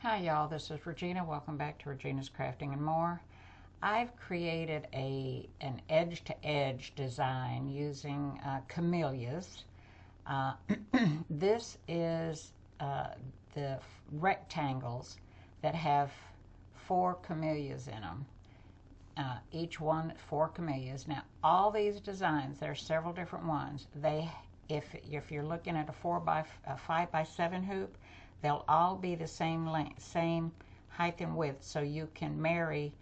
Hi y'all, this is Regina. Welcome back to Regina's Crafting and More. I've created an edge-to-edge design using camellias. This is the rectangles that have 4 camellias in them. Each one 4 camellias. Now all these designs, there are several different ones. If you're looking at a 5 by 7 hoop, they'll all be the same length, same height and width, so you can marry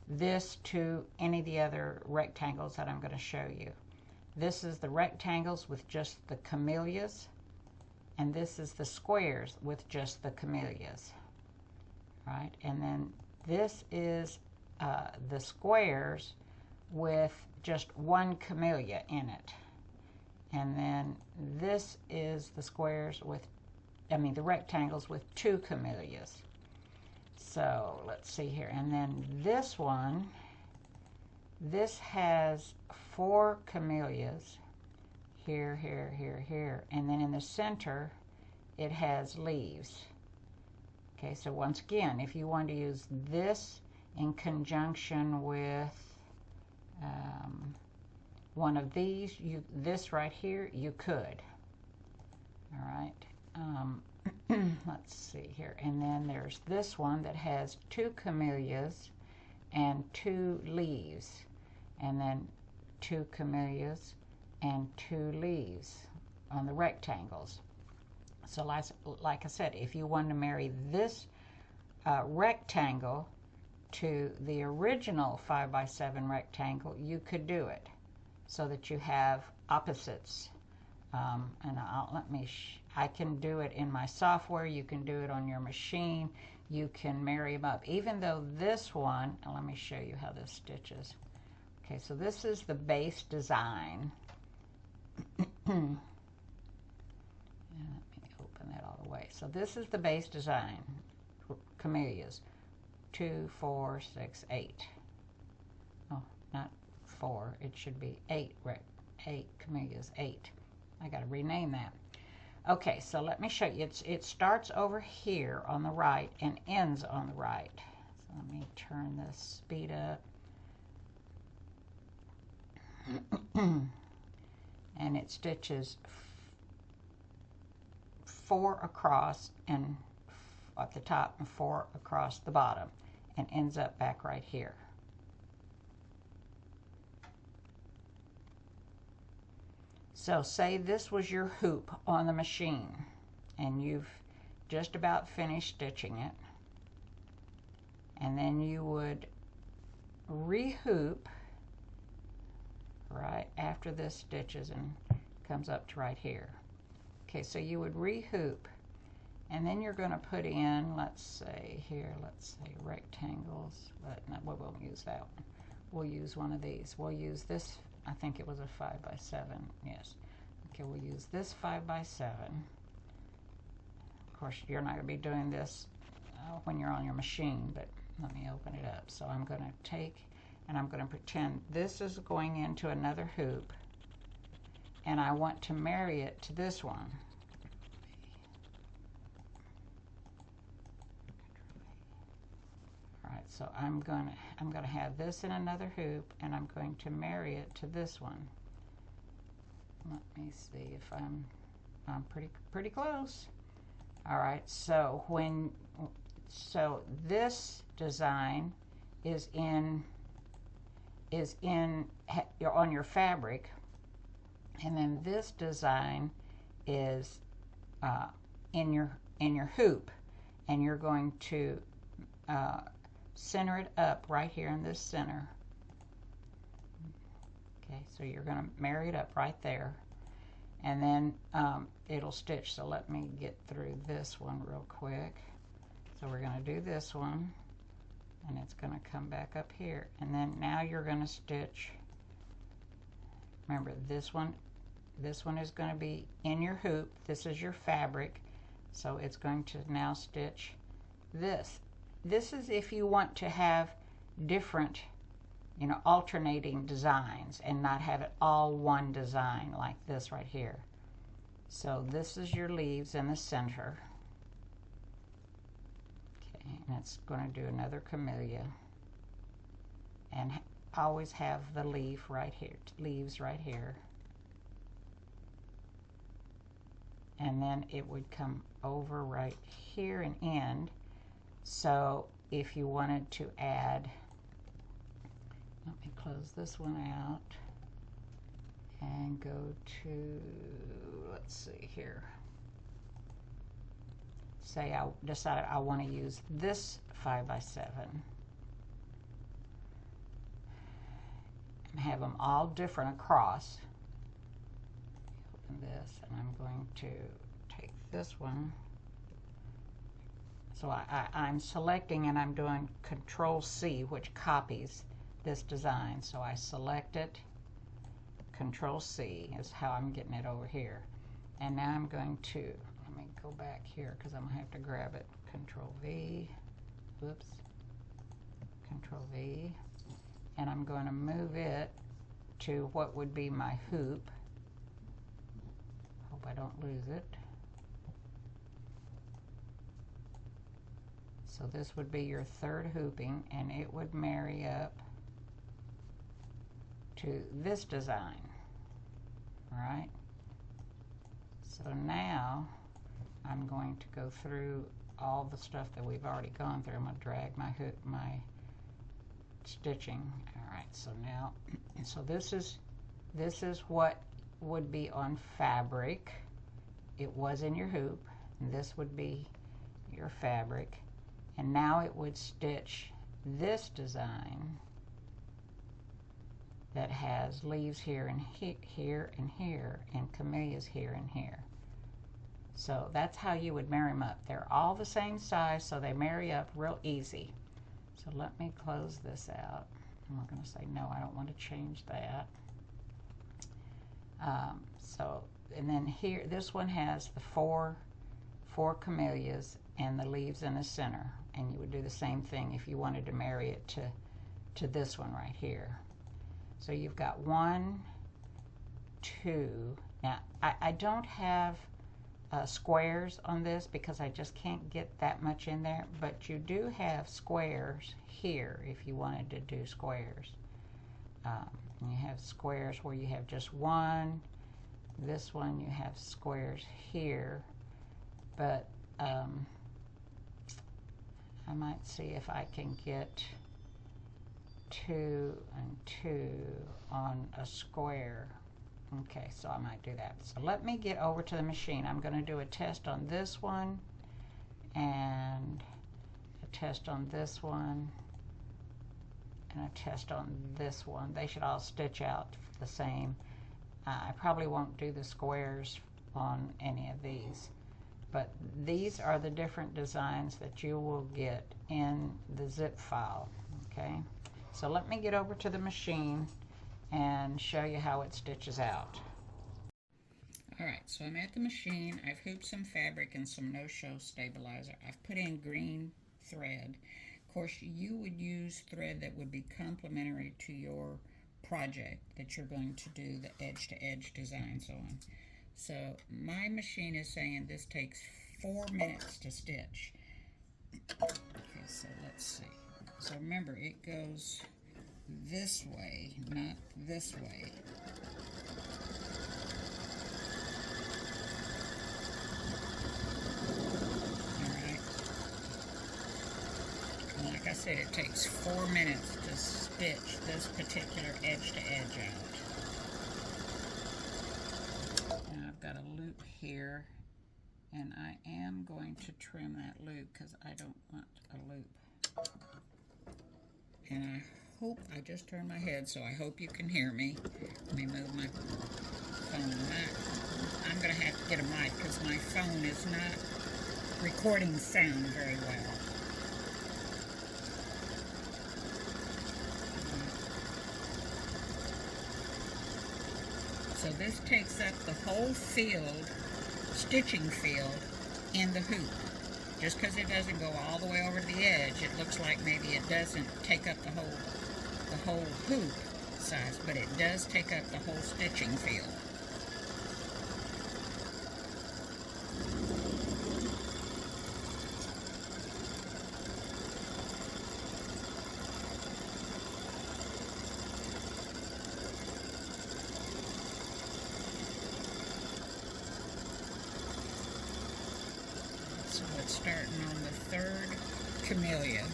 this to any of the other rectangles that I'm going to show you. This is the rectangles with just the camellias, and this is the squares with just the camellias, right? And then this is the squares with just 1 camellia in it. And then this is the squares with, the rectangles with 2 camellias. So let's see here. And then this one, this has 4 camellias here, here, here, here. And then in the center, it has leaves. Okay, so once again, if you want to use this in conjunction with one of these, this right here, you could. All right. Let's see here. And then there's this one that has 2 camellias and 2 leaves. And then 2 camellias and 2 leaves on the rectangles. So like I said, if you want to marry this rectangle to the original 5 by 7 rectangle, you could do it so that you have opposites. And I can do it in my software. You can do it on your machine. You can marry them up. Even though this one, and let me show you how this stitches. Okay, so this is the base design. Let me open that all the way. So this is the base design. Camellias. 2, 4, 6, 8. Oh, not 4. It should be 8. 8 camellias. 8. I got to rename that. Okay, so let me show you. It starts over here on the right and ends on the right. So let me turn the speed up. And it stitches 4 across and at the top and 4 across the bottom and ends up back right here. So say this was your hoop on the machine and you've just about finished stitching it, and then you would re-hoop right after this stitches and comes up to right here. Okay, so you would re-hoop, and then you're going to put in, let's say rectangles, but no, we won't use that one. We'll use one of these. We'll use this. I think it was a 5 by 7. Yes. Okay, we'll use this 5 by 7. Of course, you're not going to be doing this when you're on your machine, but let me open it up. So I'm going to take and I'm going to pretend this is going into another hoop, and I want to marry it to this one. So I'm going to have this in another hoop, and I'm going to marry it to this one. Let me see if I'm pretty close. All right. So this design is on your fabric, and then this design is in your hoop, and you're going to center it up right here in this center. Okay, so you're going to marry it up right there, and then it'll stitch. So let me get through this one real quick. So we're going to do this one, and it's going to come back up here, and then now you're going to stitch. Remember, this one is going to be in your hoop. This is your fabric, so it's going to now stitch this. This is if you want to have different, alternating designs and not have it all one design like this right here. So this is your leaves in the center. Okay, And it's going to do another camellia, and always have the leaves right here, and then it would come over right here and end. So if you wanted to add, let me close this one out and go to, let's see here. Say I decided I want to use this 5x7 and have them all different across. Open this, and I'm going to take this one. So I'm selecting, and I'm doing Control C, which copies this design. So I select it, Control C is how I'm getting it over here. And now I'm going to, let me go back here because I'm going to have to grab it. Control V, whoops, Control V, and I'm going to move it to what would be my hoop. Hope I don't lose it. So this would be your third hooping, and it would marry up to this design, right? So now I'm going to go through all the stuff that we've already gone through. I'm going to drag my hook, my stitching. All right, so now, so this is what would be on fabric. It was in your hoop, and this would be your fabric. And now it would stitch this design that has leaves here and here and here, and camellias here and here. So that's how you would marry them up. They're all the same size, so they marry up real easy. So let me close this out. And we're going to say, no, I don't want to change that. And then here, this one has the four camellias and the leaves in the center. And you would do the same thing if you wanted to marry it to this one right here. So you've got 1, 2. Now, I don't have squares on this because I just can't get that much in there, but you do have squares here if you wanted to do squares. And you have squares where you have just one. This one you have squares here, but I might see if I can get 2 and 2 on a square. Okay, so I might do that. So let me get over to the machine. I'm going to do a test on this one and a test on this one and a test on this one. They should all stitch out the same. I probably won't do the squares on any of these, but these are the different designs that you will get in the zip file. Okay, so let me get over to the machine and show you how it stitches out. Alright, so I'm at the machine. I've hooped some fabric and some no-show stabilizer. I've put in green thread. Of course, you would use thread that would be complementary to your project that you're going to do the edge-to-edge designs on. So my machine is saying this takes 4 minutes to stitch. Okay, so let's see. So remember, it goes this way, not this way. Alright. And like I said, it takes 4 minutes to stitch this particular edge to edge out. Now I've got a loop here, and I am going to trim that loop because I don't want a loop. And I hope, I just turned my head, so I hope you can hear me. Let me move my phone. I'm going to have to get a mic because my phone is not recording sound very well. So this takes up the whole field, stitching field, in the hoop. Just because it doesn't go all the way over to the edge, it looks like maybe it doesn't take up the whole hoop size, but it does take up the whole stitching field. working on the third camellia.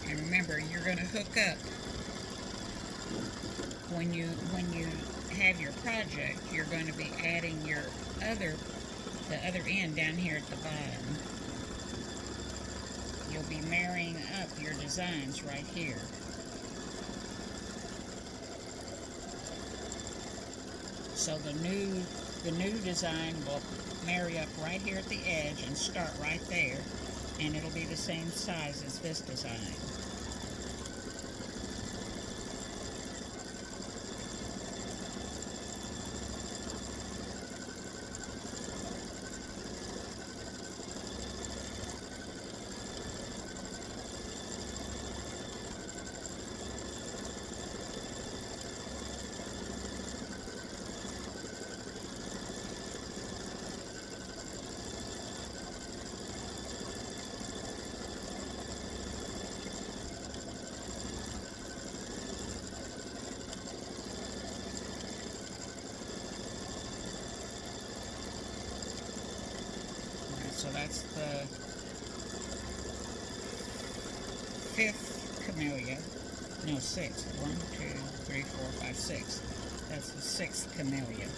And remember, you're going to hook up when you have your project. You're going to be adding the other end down here at the bottom. You'll be marrying up your designs right here. So the new design will marry up right here at the edge and start right there, and it'll be the same size as this design. So that's the 5th camellia. No, 6th. 1, 2, 3, 4, 5, 6. That's the 6th camellia.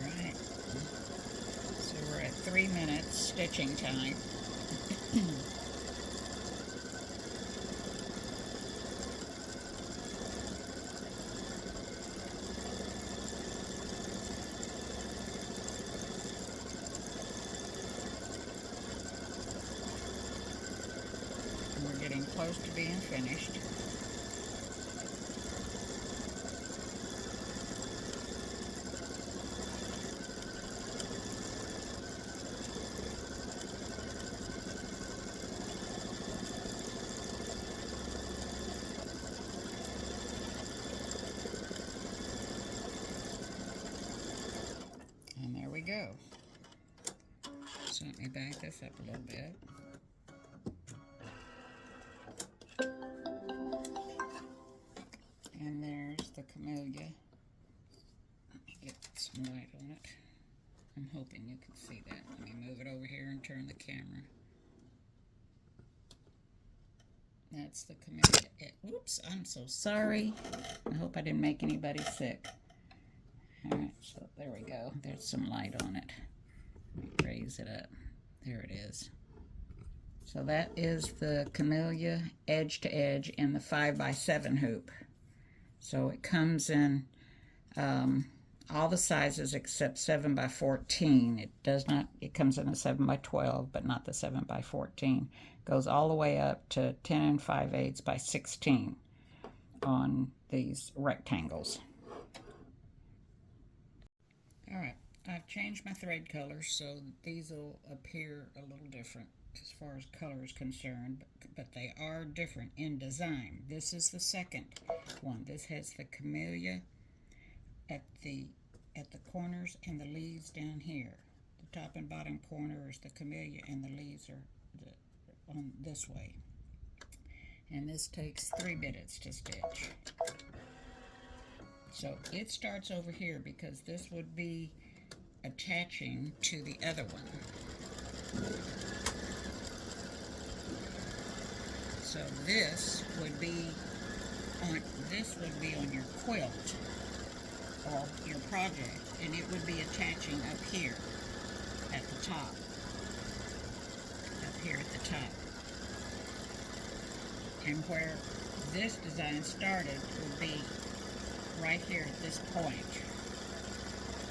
Alright. So we're at 3 minutes stitching time. We're getting close to being finished. And there we go. So let me back this up a little bit. And there's the camellia. Let me get some light on it. I'm hoping you can see that. Let me move it over here and turn the camera. That's the camellia. Oops, I'm so sorry. I hope I didn't make anybody sick. Alright, so there we go. There's some light on it. Let me raise it up. There it is. So that is the camellia edge to edge in the 5x7 hoop. So it comes in all the sizes except 7x14. It does not. It comes in a 7x12, but not the 7x14. Goes all the way up to 10 5/8 by 16 on these rectangles. All right, I've changed my thread colors so these will appear a little different as far as color is concerned, but they are different in design. This is the second one. This has the camellia at the corners and the leaves down here. The top and bottom corner is the camellia, and the leaves are on this way. And this takes 3 minutes to stitch. So it starts over here because this would be attaching to the other one. So this would be on your quilt or your project, and it would be attaching up here at the top. Up here at the top. And where this design started would be right here at this point.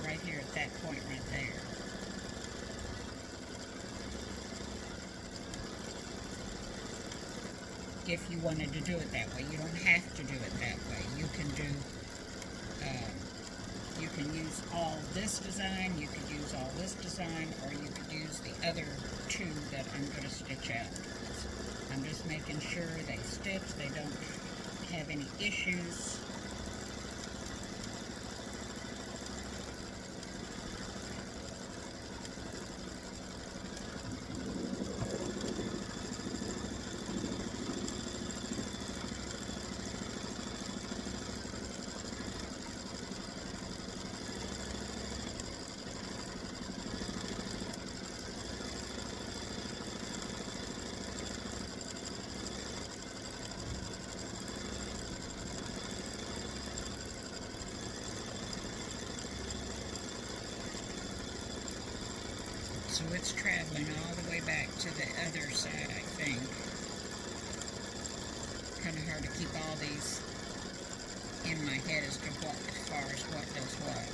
Right here at that point right there. If you wanted to do it that way. You don't have to do it that way. You can do can use all this design, you could use all this design, or you could use the other two that I'm going to stitch out. I'm just making sure they stitch, they don't have any issues. So it's traveling all the way back to the other side, I think. Kind of hard to keep all these in my head as to what, as far as what does what.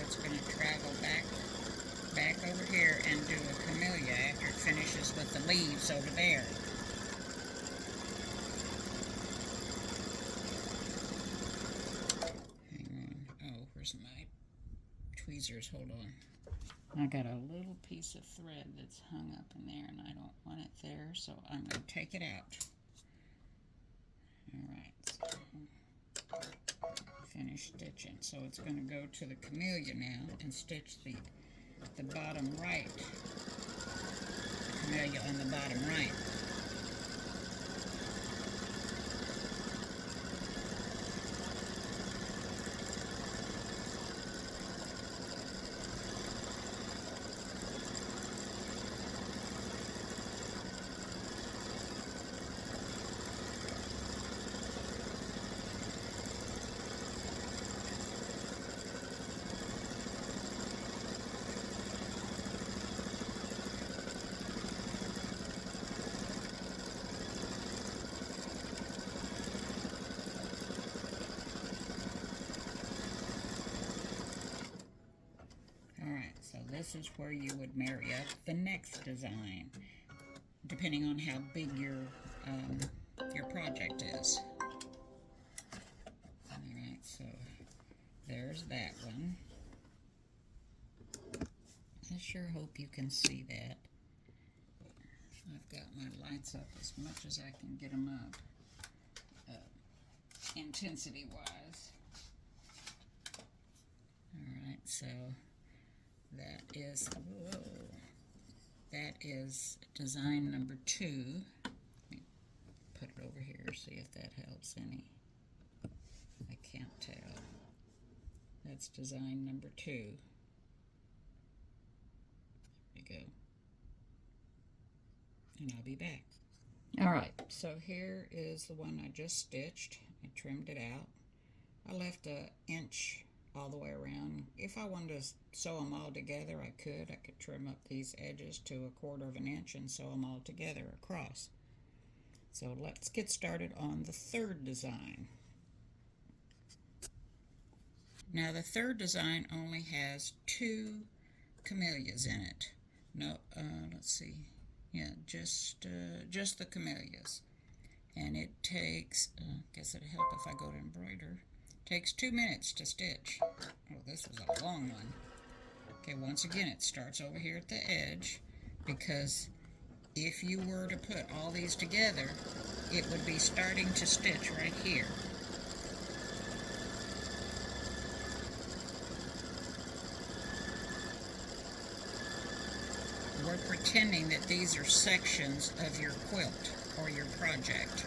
It's going to travel back over here and do a camellia after it finishes with the leaves over there. Hang on. Oh, where's my tweezers? Hold on. I got a little piece of thread that's hung up in there and I don't want it there, so I'm going to take it out. Alright, so finish stitching. So it's going to go to the camellia now and stitch the bottom right. The camellia on the bottom right. So this is where you would marry up the next design, depending on how big your project is. Alright, so there's that one. I sure hope you can see that. I've got my lights up as much as I can get them up, intensity-wise. Alright, so that is design number 2. Let me put it over here, see if that helps any. I can't tell. That's design number 2. There we go. And I'll be back. Alright, so here is the one I just stitched. I trimmed it out. I left an inch all the way around. If I wanted to sew them all together, I could. I could trim up these edges to 1/4 of an inch and sew them all together across. So let's get started on the third design. Now the third design only has 2 camellias in it. No, let's see. Yeah, just the camellias. And it takes, guess it'll help if I go to embroider. Takes 2 minutes to stitch. Oh, this was a long one. Okay, once again, it starts over here at the edge, because if you were to put all these together, it would be starting to stitch right here. We're pretending that these are sections of your quilt or your project.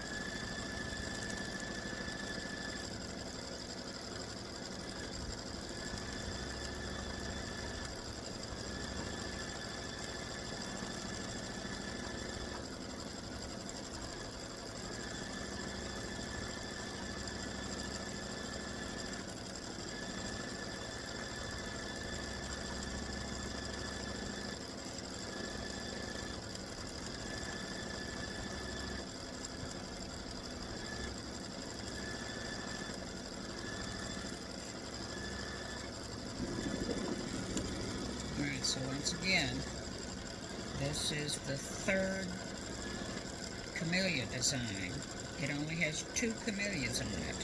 So once again, this is the third camellia design. It only has 2 camellias on it,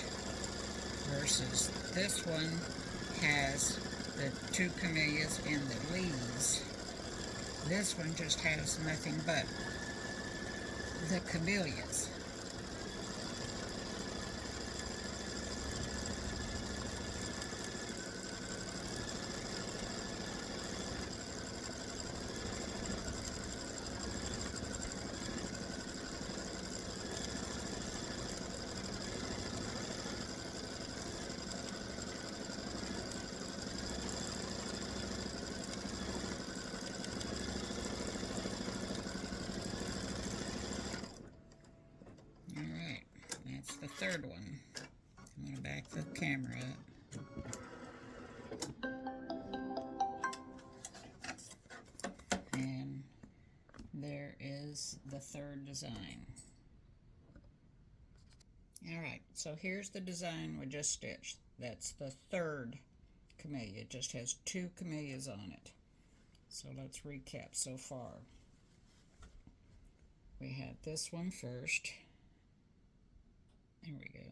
versus this one has the 2 camellias in the leaves. This one just has nothing but the camellias. Alright, that's the third one. I'm going to back the camera up. And there is the third design. Alright, so here's the design we just stitched. That's the third camellia. It just has 2 camellias on it. So let's recap so far. We had this one first. There we go.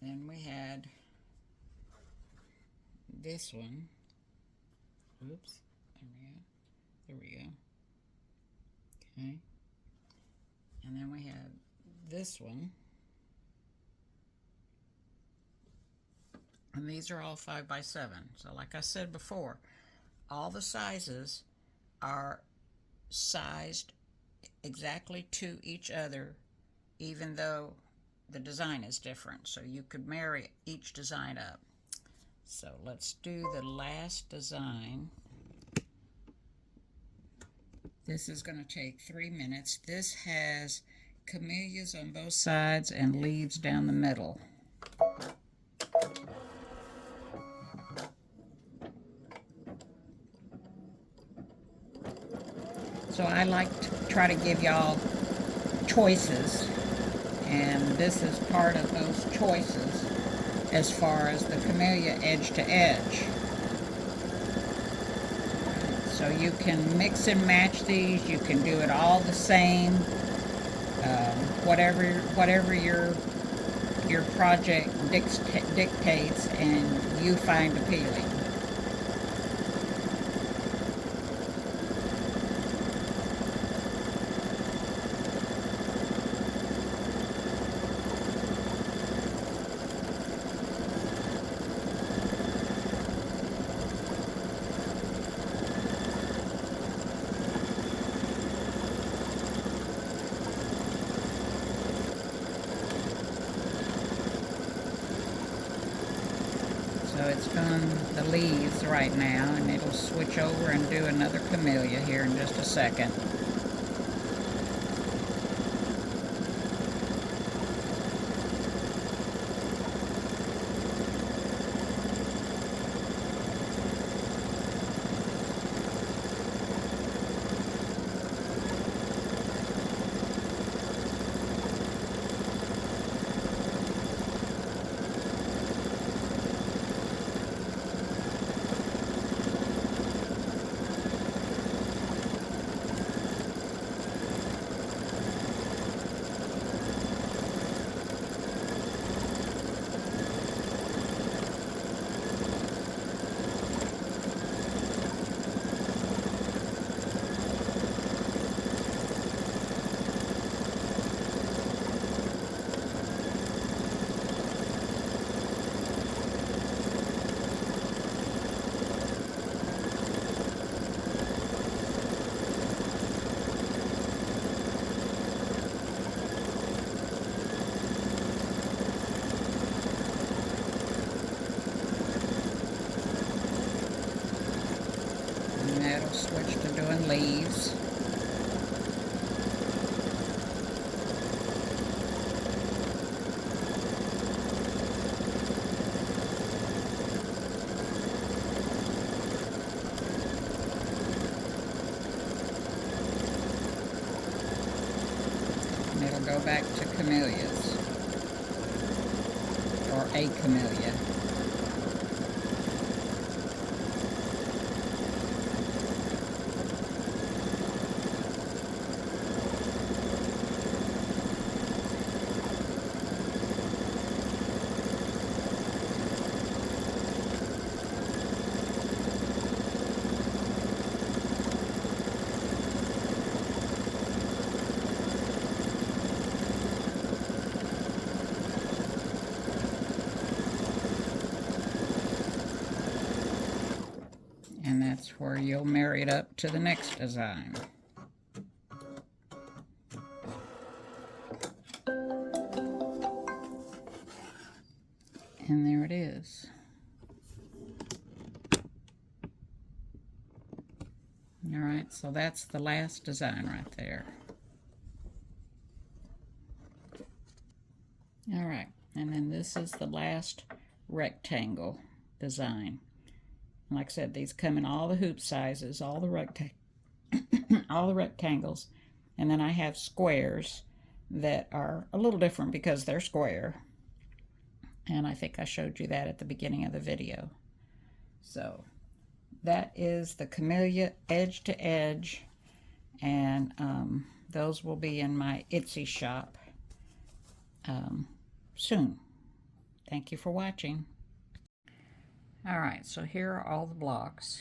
Then we had this one. Oops. There we go. There we go. Okay. And then we had this one. And these are all 5x7. So like I said before, all the sizes are sized exactly to each other, even though the design is different. So you could marry each design up. So let's do the last design. This is going to take 3 minutes. This has camellias on both sides and leaves down the middle. So I like to try to give y'all choices, and this is part of those choices as far as the camellia edge to edge. So you can mix and match these. You can do it all the same. Whatever your project dictates and you find appealing. So it's done the leaves right now, and it'll switch over and do another camellia here in just a second. It'll switch to doing leaves. And it'll go back to camellias, or a camellia. where you'll marry it up to the next design. And there it is. All right, so that's the last design right there. All right, and then this is the last rectangle design. Like I said, these come in all the hoop sizes, all the all the rectangles, and then I have squares that are a little different because they're square. And I think I showed you that at the beginning of the video. So that is the Camellia edge to edge, and those will be in my Etsy shop soon. Thank you for watching. All right, so here are all the blocks.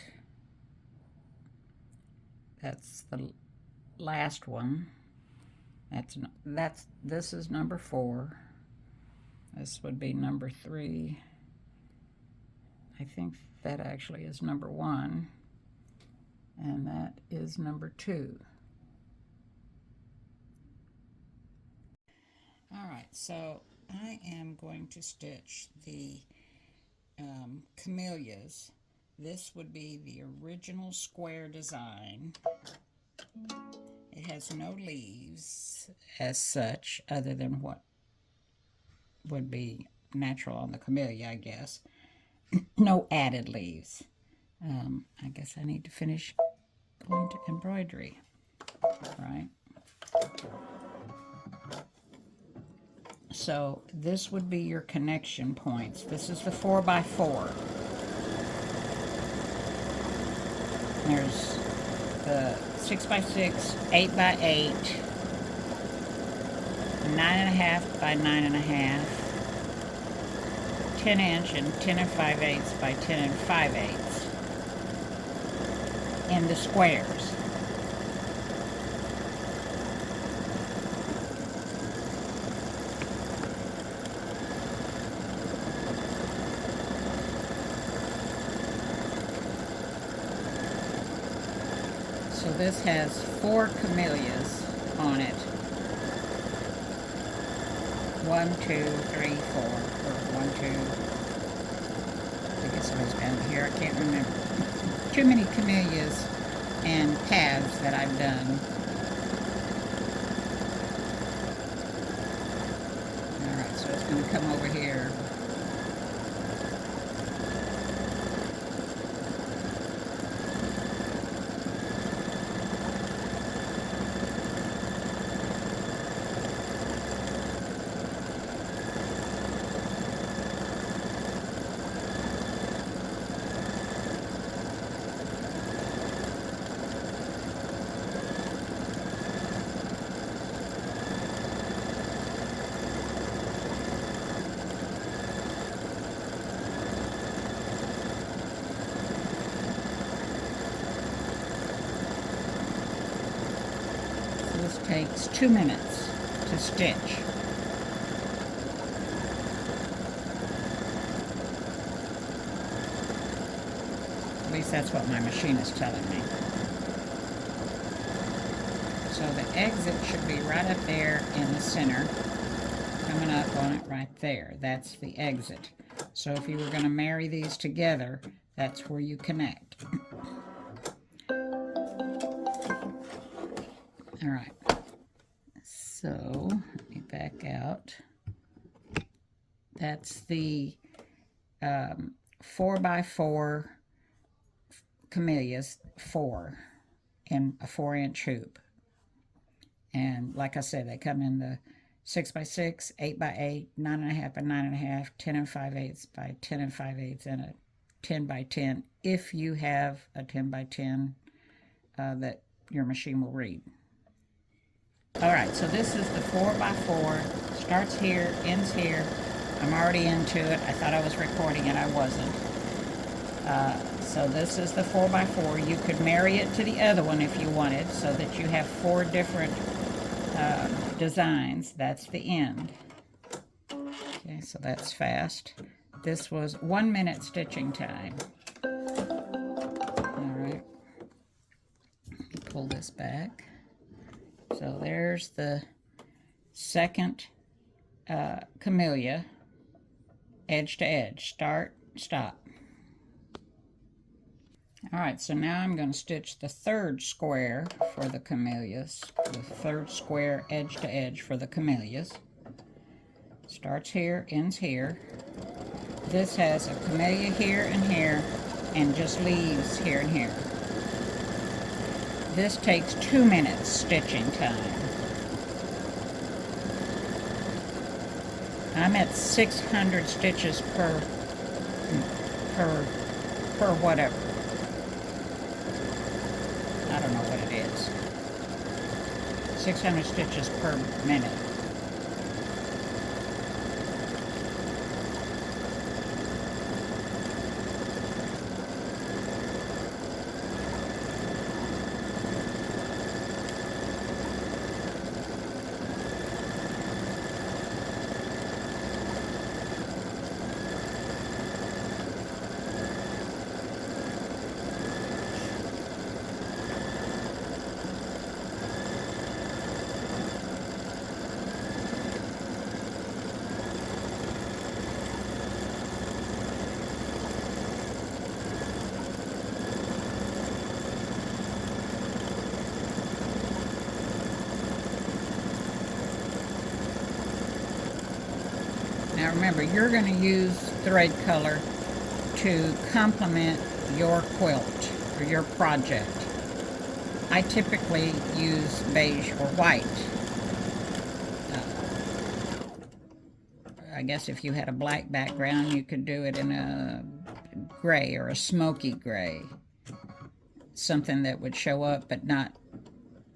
That's the last one. This is number 4. This would be number 3. I think that actually is number 1. And that is number 2. All right, so I am going to stitch the camellias. This would be the original square design. It has no leaves as such, other than what would be natural on the camellia, I guess. No added leaves. I guess I need to finish going to embroidery, right? So this would be your connection points. This is the 4x4. There's the 6x6, 8x8, 9.5 by 9.5, 10-inch and 10 5/8 by 10 5/8 in the squares. So this has 4 camellias on it. 1, 2, 3, 4, or 1, 2. I guess it was down here. I can't remember. Too many camellias and paths that I've done. All right, so it's going to come over here. This takes 2 minutes to stitch. At least that's what my machine is telling me. So the exit should be right up there in the center, coming up on it right there. That's the exit. So if you were going to marry these together, that's where you connect. All right, so let me back out. That's the 4x4 camellias, 4 in a 4-inch hoop. And like I said, they come in the 6x6, 8x8, 9.5 by 9.5, 10 5/8 by 10 5/8, and a 10x10 if you have a 10x10 that your machine will read. All right, so this is the 4x4. Starts here, ends here. I'm already into it. I thought I was recording it. I wasn't. So this is the 4x4. You could marry it to the other one if you wanted, so that you have 4 different designs. That's the end. Okay, so that's fast. This was 1 minute stitching time. All right. pull this back. So there's the second camellia, edge to edge, start, stop. All right, so now I'm going to stitch the third square for the camellias, the third square edge to edge for the camellias. Starts here, ends here. This has a camellia here and here, and just leaves here and here. This takes 2 minutes stitching time. I'm at 600 stitches per whatever. I don't know what it is. 600 stitches per minute. Now remember, you're going to use thread color to complement your quilt or your project. I typically use beige or white. I guess if you had a black background, you could do it in a gray or a smoky gray. Something that would show up but not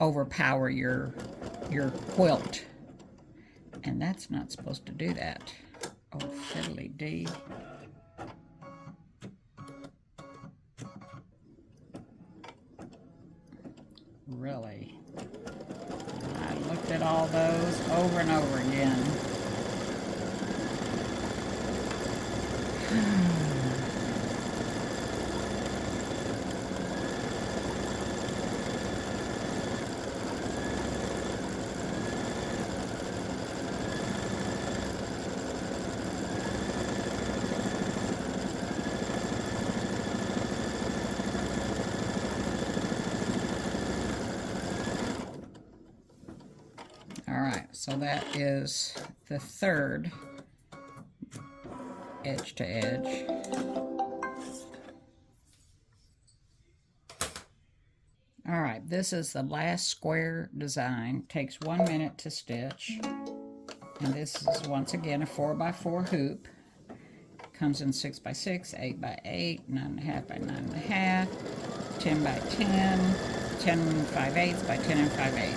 overpower your quilt. And that's not supposed to do that. Oh, fiddly dee. Really? I looked at all those over and over again. So that is the third edge to edge. All right, this is the last square design. Takes 1 minute to stitch. And this is once again a 4x4 hoop. Comes in 6x6, 8x8, 9.5 by 9.5, 10x10, 10 5/8 by 10 5/8.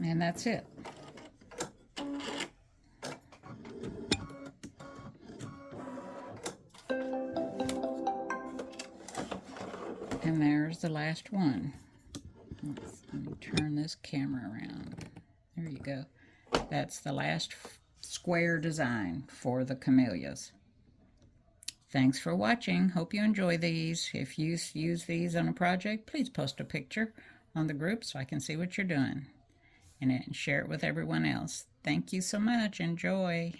And that's it. And there's the last one. Let me turn this camera around. There you go. That's the last square design for the camellias. Thanks for watching. Hope you enjoy these. If you use these on a project, please post a picture on the group so I can see what you're doing. And share it with everyone else. Thank you so much. Enjoy.